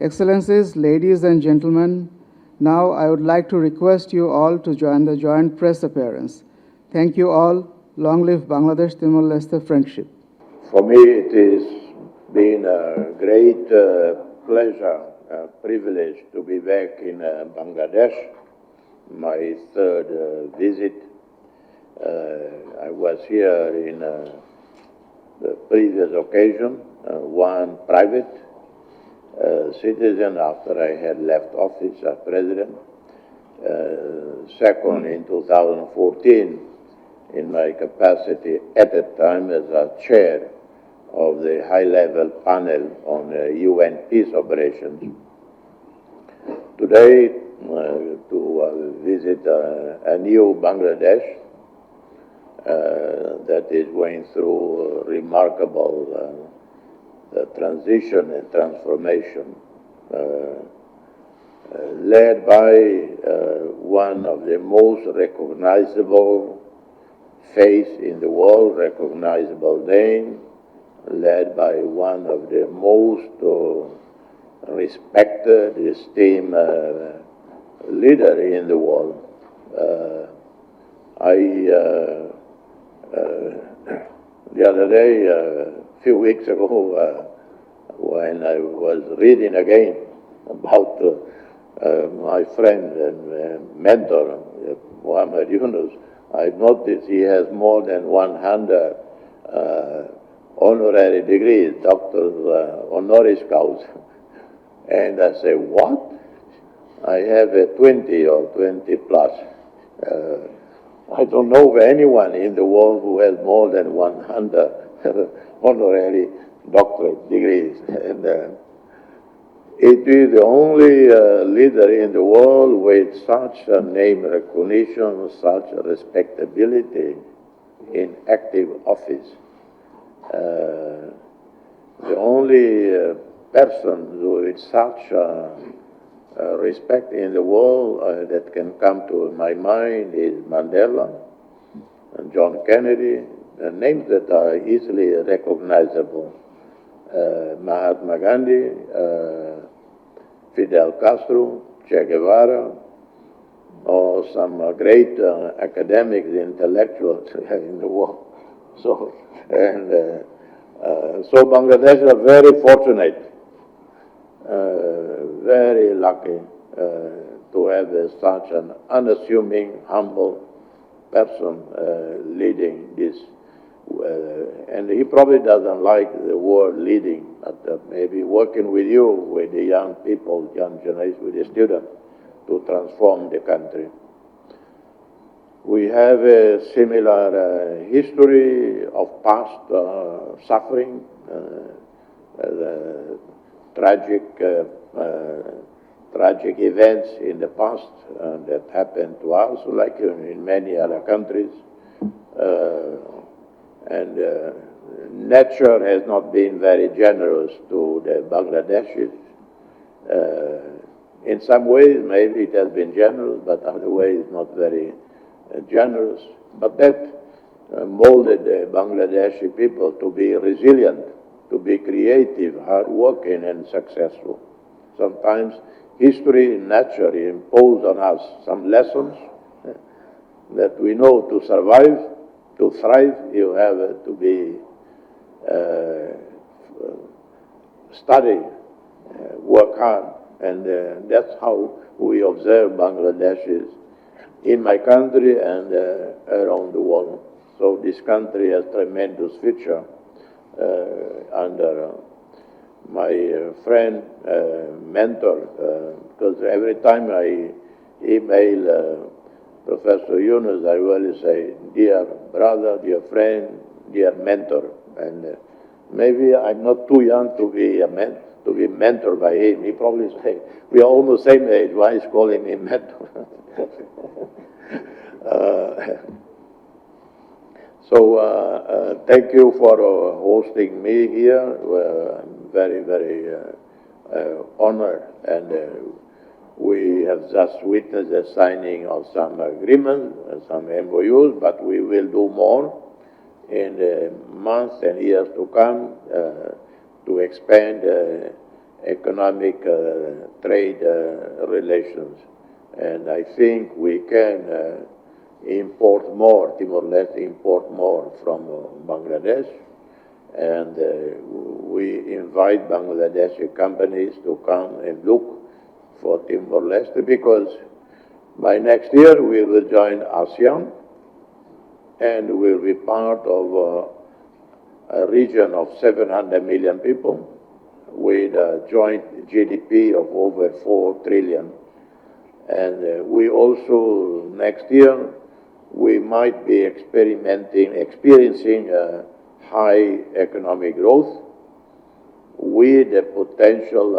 Excellencies, ladies and gentlemen, now I would like to request you all to join the joint press appearance. Thank you all. Long live Bangladesh Timor-Leste friendship. For me, it has been a great pleasure, privilege to be back in Bangladesh, my third visit. I was here in the previous occasion, one private citizen after I had left office as president. Second, in 2014, in my capacity at that time as a chair of the high-level panel on UN peace operations. Today, to visit a new Bangladesh that is going through remarkable transition and transformation, led by one of the most recognizable face in the world, recognizable name, led by one of the most respected, esteemed leader in the world. The other day, a few weeks ago, when I was reading again about my friend and mentor, Muhammad Yunus, I noticed he has more than 100 honorary degrees, doctors, honoris causa. And I say, what? I have a 20 or 20 plus. I don't know of anyone in the world who has more than 100 honorary doctorate degrees. And it is the only leader in the world with such a name recognition, such a respectability in active office. The only person with such respect in the world that can come to my mind is Mandela and John Kennedy, names that are easily recognizable. Mahatma Gandhi, Fidel Castro, Che Guevara, or some great academics, intellectuals in the world. So Bangladesh is very fortunate, very lucky to have such an unassuming, humble person leading this. And he probably doesn't like the word leading, but maybe working with you, with the young people, young generation, with the students, to transform the country. We have a similar history of past suffering, tragic events in the past that happened to us, like in many other countries. And nature has not been very generous to the Bangladeshis. In some ways, maybe it has been generous, but other ways not very generous. But that molded the Bangladeshi people to be resilient, to be creative, hardworking, and successful. Sometimes history naturally imposed on us some lessons that we know to survive. To thrive, you have to be study, work hard, and that's how we observe Bangladeshis in my country and around the world. So this country has tremendous future under my friend, mentor, because every time I email Professor Yunus, I always say, dear brother, dear friend, dear mentor. And maybe I'm not too young to be mentored by him. He probably say, we are almost same age, why is calling me mentor? Thank you for hosting me here. I'm very, very honored, and we have just witnessed the signing of some agreements, some MOUs, but we will do more in the months and years to come to expand economic trade relations. And I think we can import more, Timor-Leste import more from Bangladesh. And we invite Bangladeshi companies to come and look for Timor-Leste because by next year we will join ASEAN and will be part of a region of 700 million people with a joint GDP of over 4 trillion. And we also, next year, we might be experiencing high economic growth with the potential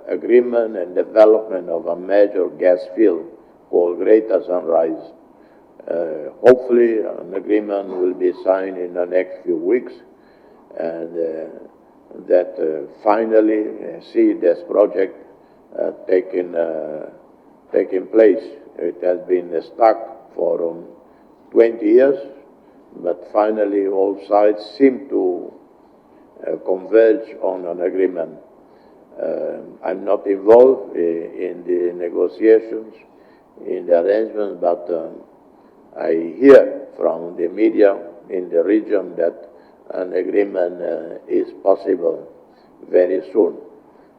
agreement and development of a major gas field called Greater Sunrise. Hopefully an agreement will be signed in the next few weeks and that finally see this project taking place. It has been stuck for 20 years, but finally all sides seem to converge on an agreement. I'm not involved in the negotiations, in the arrangements, but I hear from the media in the region that an agreement is possible very soon.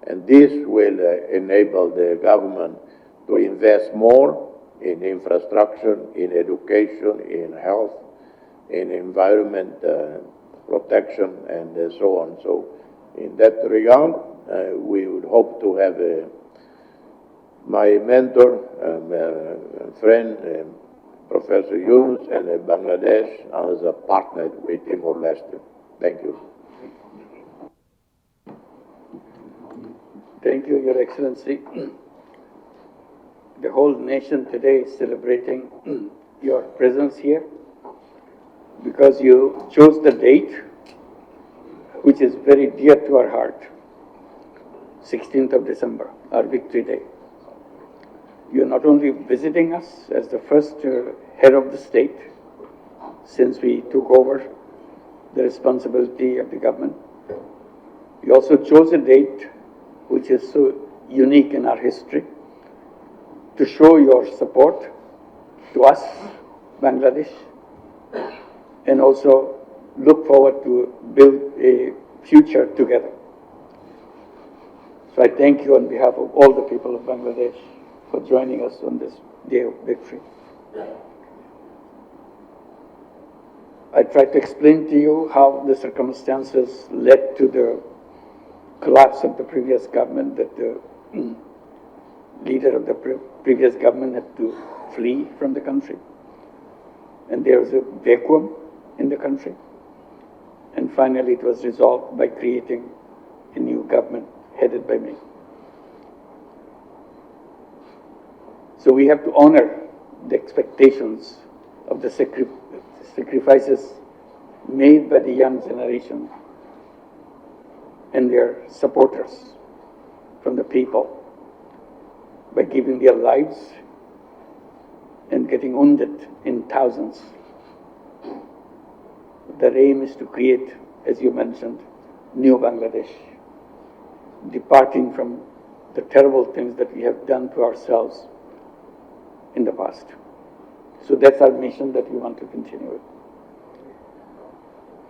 And this will enable the government to invest more in infrastructure, in education, in health, in environment protection, and so on. So in that regard, we would hope to have my mentor, friend, Professor Yunus, and Bangladesh as a partner with Timor-Leste. Thank you. Thank you, Your Excellency. The whole nation today is celebrating your presence here because you chose the date which is very dear to our heart, 16th of December, our Victory Day. You're not only visiting us as the first head of the state since we took over the responsibility of the government, you also chose a date which is so unique in our history to show your support to us, Bangladesh, and also look forward to build a future together. So I thank you on behalf of all the people of Bangladesh for joining us on this day of victory. I tried to explain to you how the circumstances led to the collapse of the previous government, that the leader of the previous government had to flee from the country. And there was a vacuum in the country. And finally it was resolved by creating a new government headed by me. So we have to honor the expectations of the sacrifices made by the young generation and their supporters from the people by giving their lives and getting wounded in thousands. The aim is to create, as you mentioned, new Bangladesh, departing from the terrible things that we have done to ourselves in the past. So that's our mission that we want to continue with.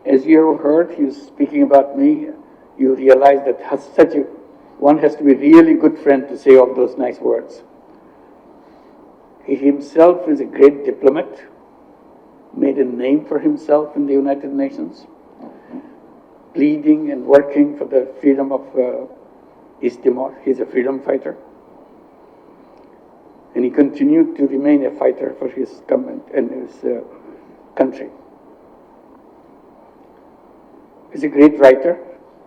As you have heard, he was speaking about me. You realize that one has to be a really good friend to say all those nice words. He himself is a great diplomat, made a name for himself in the United Nations, pleading and working for the freedom of East Timor. He's a freedom fighter. And he continued to remain a fighter for his government and his country. He's a great writer.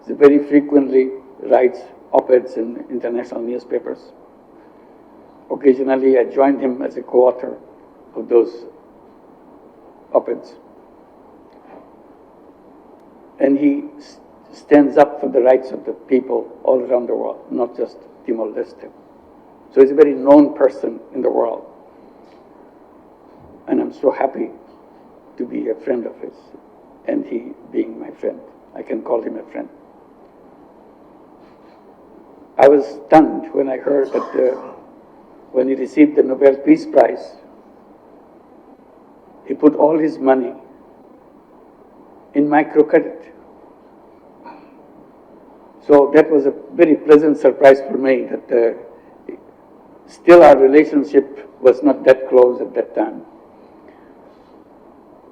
He very frequently writes op-eds in international newspapers. Occasionally, I joined him as a co-author of those op-eds. And he stands up for the rights of the people all around the world, not just Timor-Leste. So he's a very known person in the world. And I'm so happy to be a friend of his, and he being my friend. I can call him a friend. I was stunned when I heard that when he received the Nobel Peace Prize, he put all his money in microcredit. So that was a very pleasant surprise for me that still our relationship was not that close at that time.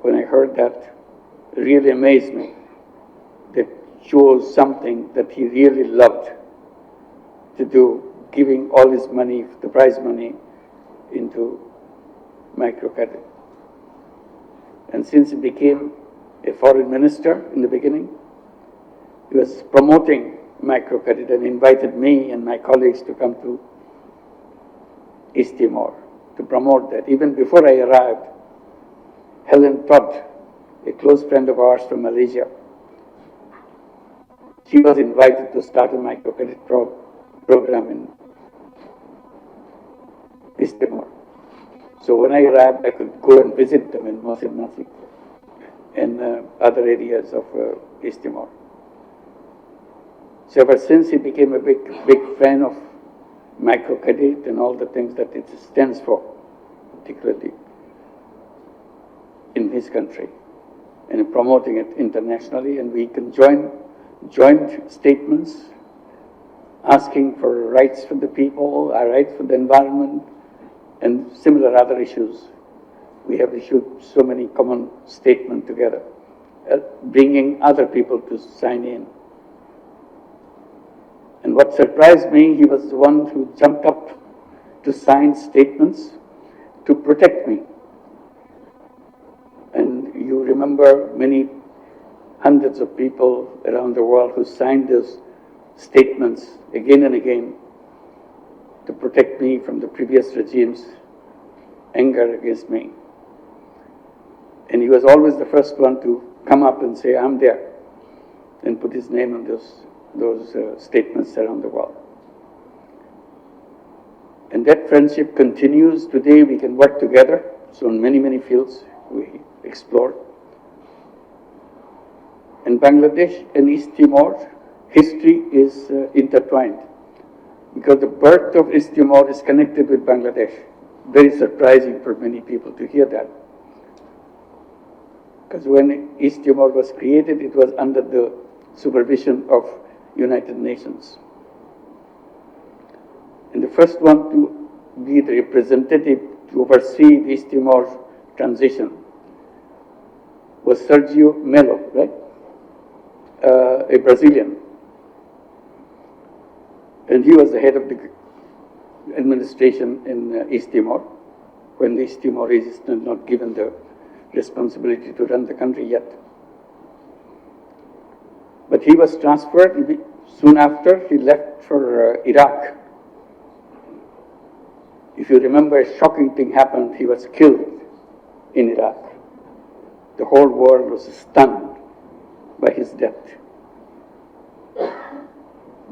When I heard that, it really amazed me. That shows something that he really loved to do, giving all his money, the prize money, into microcredit. And since he became a foreign minister in the beginning, he was promoting microcredit and invited me and my colleagues to come to East Timor to promote that. Even before I arrived, Helen Todd, a close friend of ours from Malaysia, she was invited to start a microcredit program in East Timor. So when I arrived, I could go and visit them in Mosin Nasi and other areas of East Timor. So ever since, he became a big fan of microcredit and all the things that it stands for, particularly in his country, and promoting it internationally. And we can joint statements asking for rights for the people, our rights for the environment, and similar other issues. We have issued so many common statements together, bringing other people to sign in. And what surprised me, he was the one who jumped up to sign statements to protect me. And you remember many hundreds of people around the world who signed those statements again and again to protect me from the previous regime's anger against me. And he was always the first one to come up and say, I'm there, and put his name on those statements around the world. And that friendship continues. Today we can work together. So in many, many fields we explore. In Bangladesh and East Timor, history is intertwined, because the birth of East Timor is connected with Bangladesh. Very surprising for many people to hear that. Because when East Timor was created, it was under the supervision of United Nations. And the first one to be the representative to oversee the East Timor transition was Sergio Melo, right? A Brazilian. And he was the head of the administration in East Timor, when the East Timorese is not given the responsibility to run the country yet. But he was transferred soon after. He left for Iraq. If you remember, a shocking thing happened. He was killed in Iraq. The whole world was stunned by his death.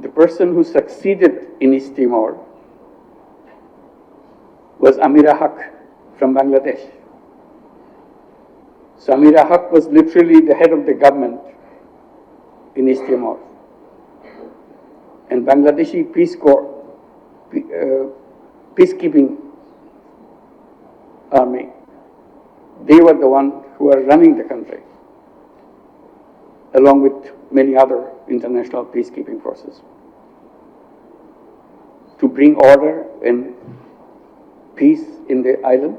The person who succeeded in East Timor was Amira Haq from Bangladesh. So Amira Haq was literally the head of the government in East Timor. And Bangladeshi Peace Corps, peacekeeping army, they were the one who were running the country, along with many other international peacekeeping forces, to bring order and peace in the island.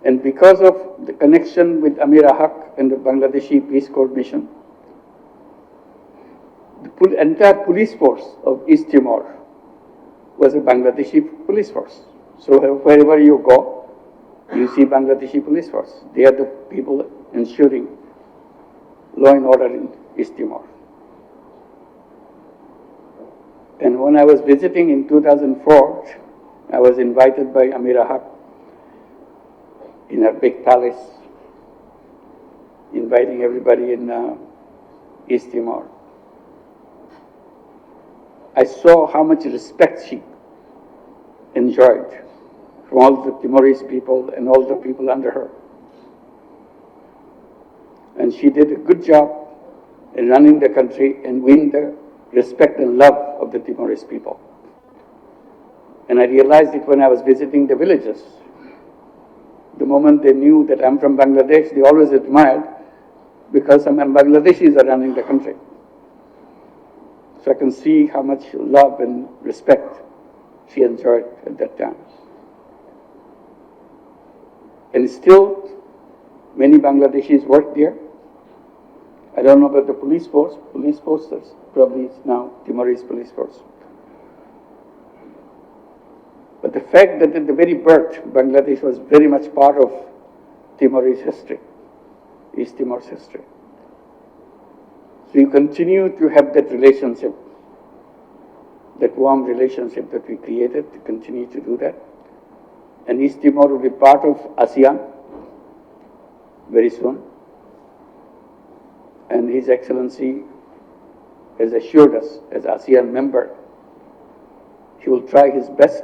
And because of the connection with Amira Haq and the Bangladeshi Peace Corps mission, the entire police force of East Timor was a Bangladeshi police force. So wherever you go, you see Bangladeshi police force. They are the people ensuring law and order in East Timor. And when I was visiting in 2004, I was invited by Amira Haq in her big palace, inviting everybody in East Timor. I saw how much respect she enjoyed from all the Timorese people and all the people under her. And she did a good job in running the country and win the respect and love of the Timorese people. And I realized it when I was visiting the villages. The moment they knew that I'm from Bangladesh, they always admired because some Bangladeshis are running the country. So I can see how much love and respect she enjoyed at that time. And still, many Bangladeshis work there. I don't know about the police force. Police forces probably it's now Timorese police force. But the fact that at the very birth, Bangladesh was very much part of Timorese history, East Timor's history. So you continue to have that relationship, that warm relationship that we created, to continue to do that. And East Timor will be part of ASEAN very soon. And His Excellency has assured us, as ASEAN member, he will try his best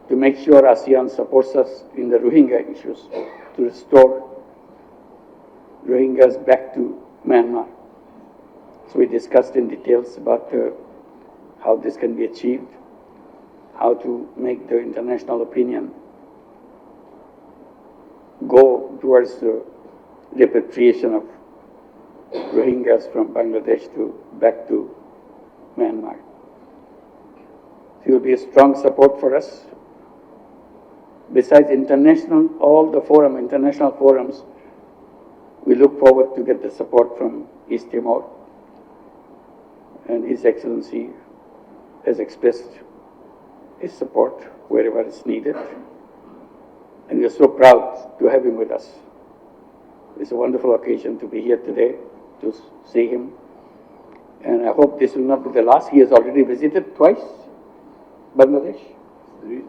to make sure ASEAN supports us in the Rohingya issues, to restore Rohingyas back to Myanmar. So we discussed in details about how this can be achieved, how to make the international opinion go towards the repatriation of Rohingyas from Bangladesh back to Myanmar. It will be a strong support for us. Besides all the international forums, we look forward to get the support from East Timor. And His Excellency has expressed his support wherever it's needed. And we are so proud to have him with us. It's a wonderful occasion to be here today, to see him. And I hope this will not be the last. He has already visited twice Bangladesh.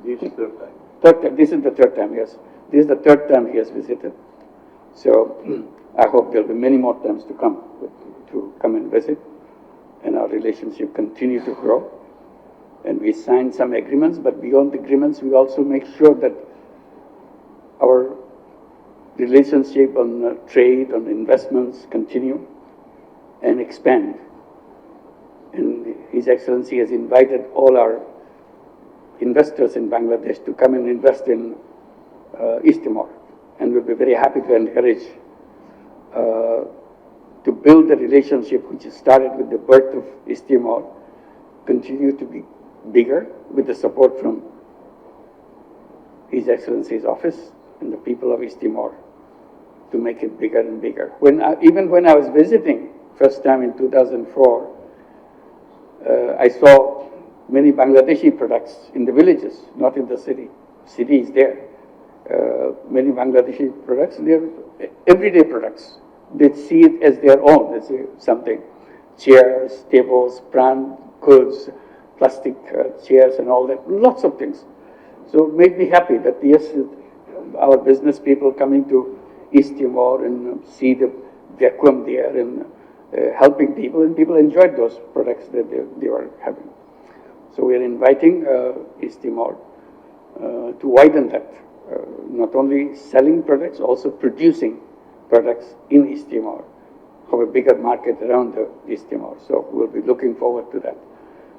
This is third time. Third time. This is the third time, yes. This is the third time he has visited. So I hope there will be many more times to come and visit, and our relationship continue to grow. And we signed some agreements, but beyond the agreements, we also make sure that our relationship on trade, on investments continue and expand. And His Excellency has invited all our investors in Bangladesh to come and invest in East Timor. And we'll be very happy to encourage to build the relationship which started with the birth of East Timor, continue to be bigger with the support from His Excellency's office and the people of East Timor to make it bigger and bigger. Even when I was visiting first time in 2004, I saw many Bangladeshi products in the villages, not in the city. City is there. Many Bangladeshi products, they're everyday products. They see it as their own. They say something, chairs, tables, brand goods, plastic chairs and all that, lots of things. So it made me happy that yes, our business people coming to East Timor and see the vacuum there and helping people, and people enjoyed those products that they were having. So we are inviting East Timor to widen that, not only selling products, also producing products in East Timor, have a bigger market around the East Timor. So we'll be looking forward to that.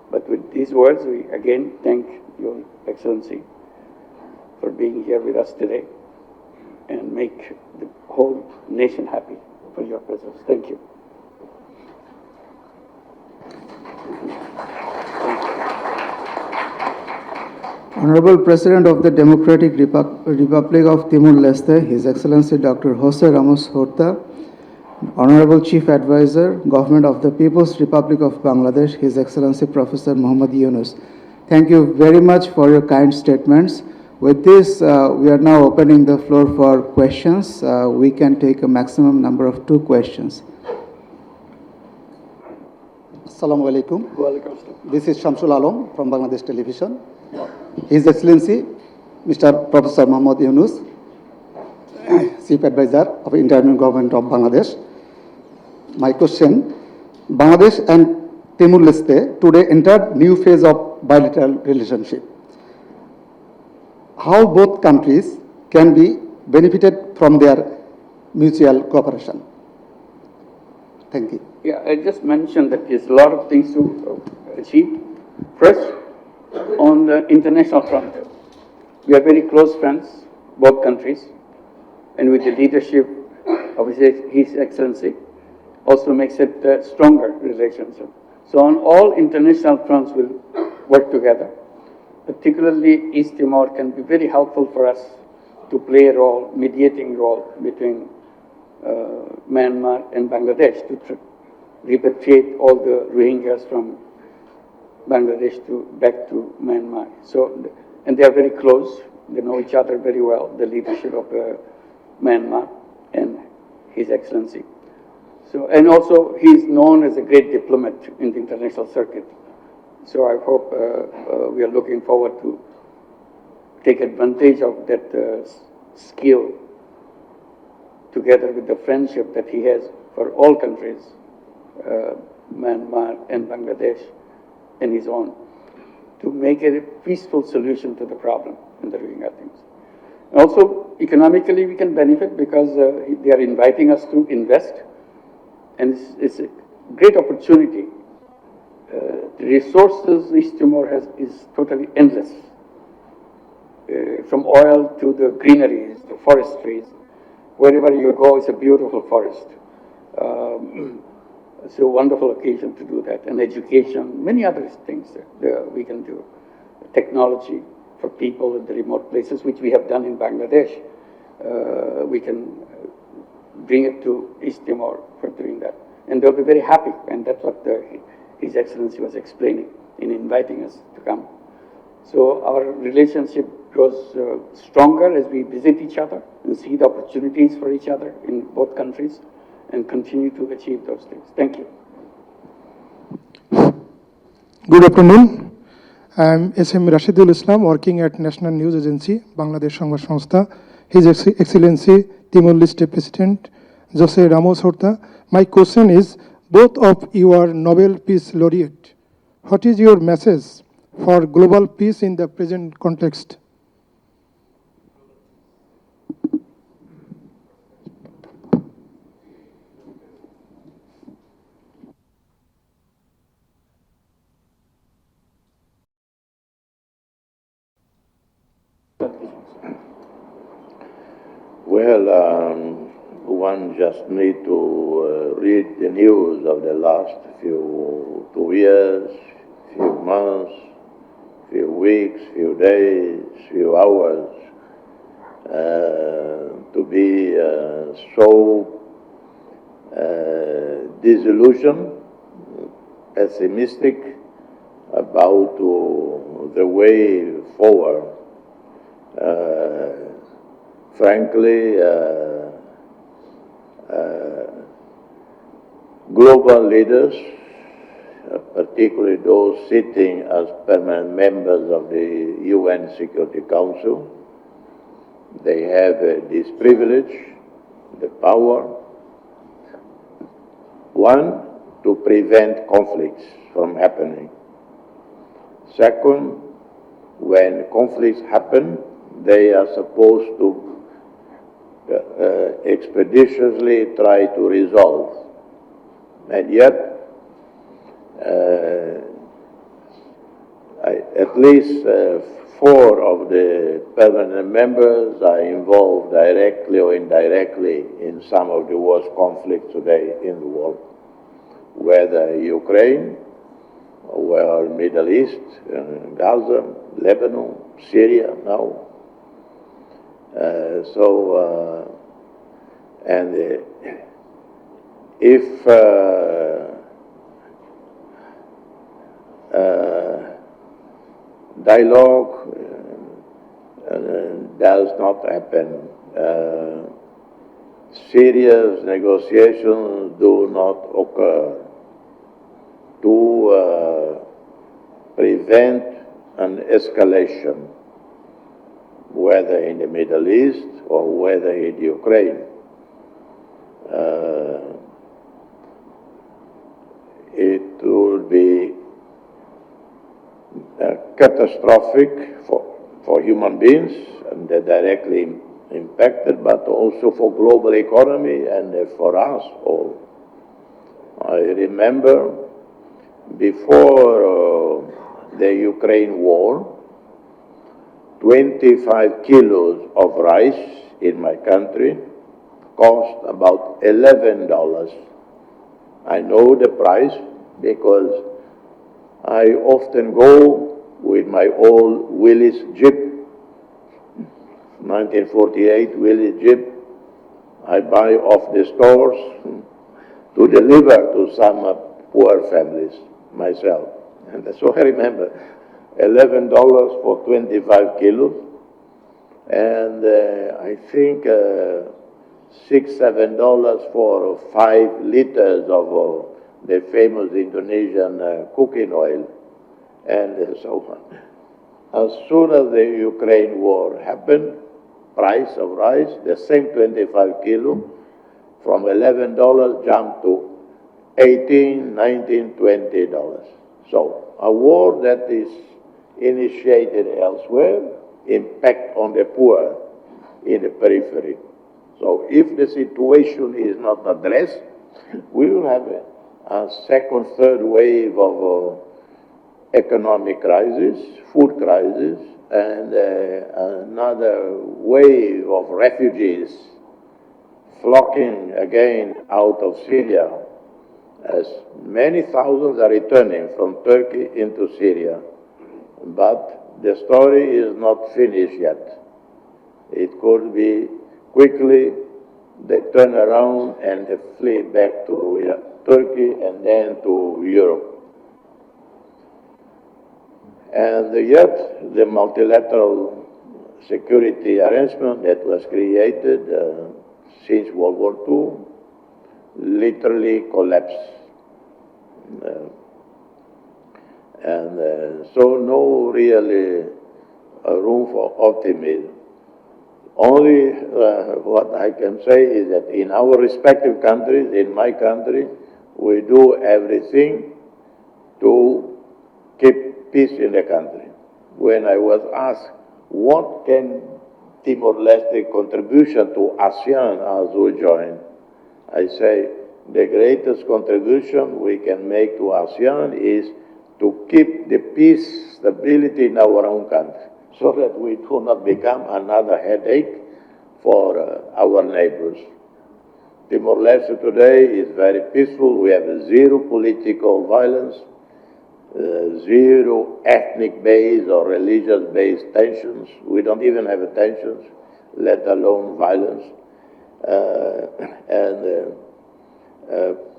But with these words, we again thank Your Excellency for being here with us today and make the whole nation happy for your presence. Thank you. Honorable President of the Democratic Republic of Timor-Leste, His Excellency Dr. Jose Ramos Horta, Honorable Chief Advisor, Government of the People's Republic of Bangladesh, His Excellency Professor Muhammad Yunus. Thank you very much for your kind statements. With this, we are now opening the floor for questions. We can take a maximum number of 2 questions. Assalamu alaikum. This is Shamsul Alam from Bangladesh Television. His Excellency, Mr. Professor Muhammad Yunus, Chief Advisor of Intertwined Government of Bangladesh. My question, Bangladesh and Timor-Leste today entered new phase of bilateral relationship. How both countries can be benefited from their mutual cooperation? Thank you. Yeah, I just mentioned that there's a lot of things to achieve. First, on the international front, we are very close friends, both countries, and with the leadership of His Excellency, also makes it a stronger relationship. So on all international fronts, we'll work together. Particularly, East Timor can be very helpful for us to play a role, mediating role between Myanmar and Bangladesh to repatriate all the Rohingyas from Bangladesh back to Myanmar. So, and they are very close. They know each other very well, the leadership of Myanmar and His Excellency. So, and also he is known as a great diplomat in the international circuit. So I hope we are looking forward to take advantage of that skill together with the friendship that he has for all countries, Myanmar and Bangladesh and his own, to make a peaceful solution to the problem in the Rohingya things. And also, economically, we can benefit because they are inviting us to invest, and it's a great opportunity. The resources East Timor has is totally endless, from oil to the greeneries, the forestries. Wherever you go, it's a beautiful forest. It's a wonderful occasion to do that, and education, many other things that we can do. Technology for people in the remote places, which we have done in Bangladesh. We can bring it to East Timor for doing that. And they'll be very happy, and that's what His Excellency was explaining in inviting us to come. So our relationship grows stronger as we visit each other and see the opportunities for each other in both countries and continue to achieve those things. Thank you. Good afternoon. I'm SM Rashidul Islam, working at National News Agency, Bangladesh সংবাদ সংস্থা. His Excellency Timor-Leste President Jose Ramos Horta. My question is, both of you are Nobel Peace Laureate. What is your message for global peace in the present context? Well, one just need to read the news of the last few 2 years, few months, few weeks, few days, few hours, to be so disillusioned, pessimistic about the way forward. Frankly, global leaders, particularly those sitting as permanent members of the UN Security Council, they have this privilege, the power, one, to prevent conflicts from happening. Second, when conflicts happen, they are supposed to expeditiously try to resolve. And yet, at least 4 of the permanent members are involved directly or indirectly in some of the worst conflicts today in the world, whether Ukraine, or Middle East, Gaza, Lebanon, Syria now. And if dialogue does not happen, serious negotiations do not occur to prevent an escalation, whether in the Middle East or whether in Ukraine. It would be catastrophic for human beings, and they're directly impacted, but also for global economy and for us all. I remember before the Ukraine war, 25 kilos of rice in my country cost about $11. I know the price because I often go with my old Willys Jeep, 1948 Willys Jeep. I buy off the stores to deliver to some poor families myself. And so I remember $11 for 25 kilos, and I think $6, $7 for 5 liters of the famous Indonesian cooking oil, and so on. As soon as the Ukraine war happened, price of rice, the same 25 kilo, from $11 jumped to $18, $19, $20. So a war that is initiated elsewhere impact on the poor in the periphery. So if the situation is not addressed, we will have a second, third wave of economic crisis, food crisis, and another wave of refugees flocking again out of Syria, as many thousands are returning from Turkey into Syria. But the story is not finished yet. It could be quickly they turn around and they flee back to Turkey and then to Europe. And yet the multilateral security arrangement that was created since World War II literally collapsed. So no really room for optimism. Only what I can say is that in our respective countries, in my country, we do everything to keep peace in the country. When I was asked, what can Timor-Leste contribution to ASEAN as we join? I say, the greatest contribution we can make to ASEAN is to keep the peace, stability in our own country, so that we do not become another headache for our neighbors. Timor-Leste today is very peaceful. We have zero political violence, zero ethnic-based or religious-based tensions. We don't even have tensions, let alone violence.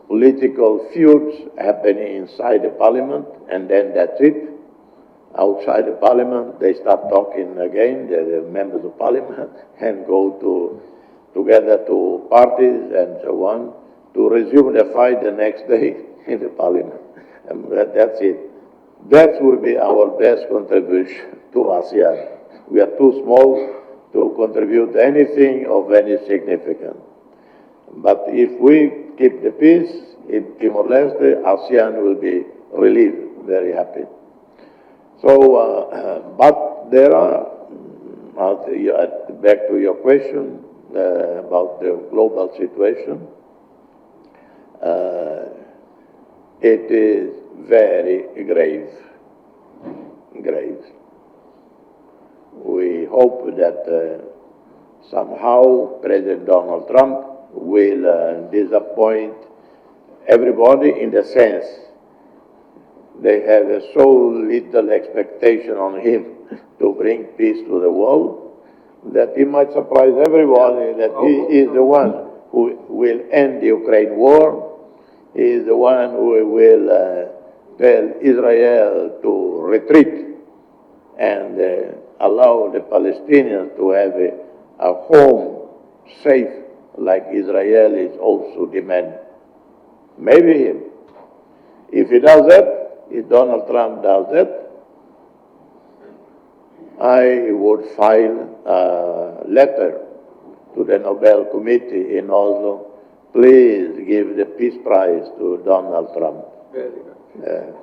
Political feuds happening inside the parliament, and then that's it. Outside the parliament, they start talking again, the members of parliament, and go together to parties and so on, to resume the fight the next day in the parliament. And that's it. That will be our best contribution to ASEAN. We are too small to contribute anything of any significance. But if we keep the peace in Timor-Leste, ASEAN will be relieved, very happy. So, but there are, back to your question about the global situation, it is very grave. We hope that somehow President Donald Trump will disappoint everybody in the sense they have so little expectation on him to bring peace to the world that he might surprise everybody that he is the one who will end the Ukraine war. He is the one who will tell Israel to retreat and allow the Palestinians to have a home safe like Israelis also demand. Maybe him. If he does that, if Donald Trump does that, I would file a letter to the Nobel Committee in Oslo. Please give the Peace Prize to Donald Trump. Very good.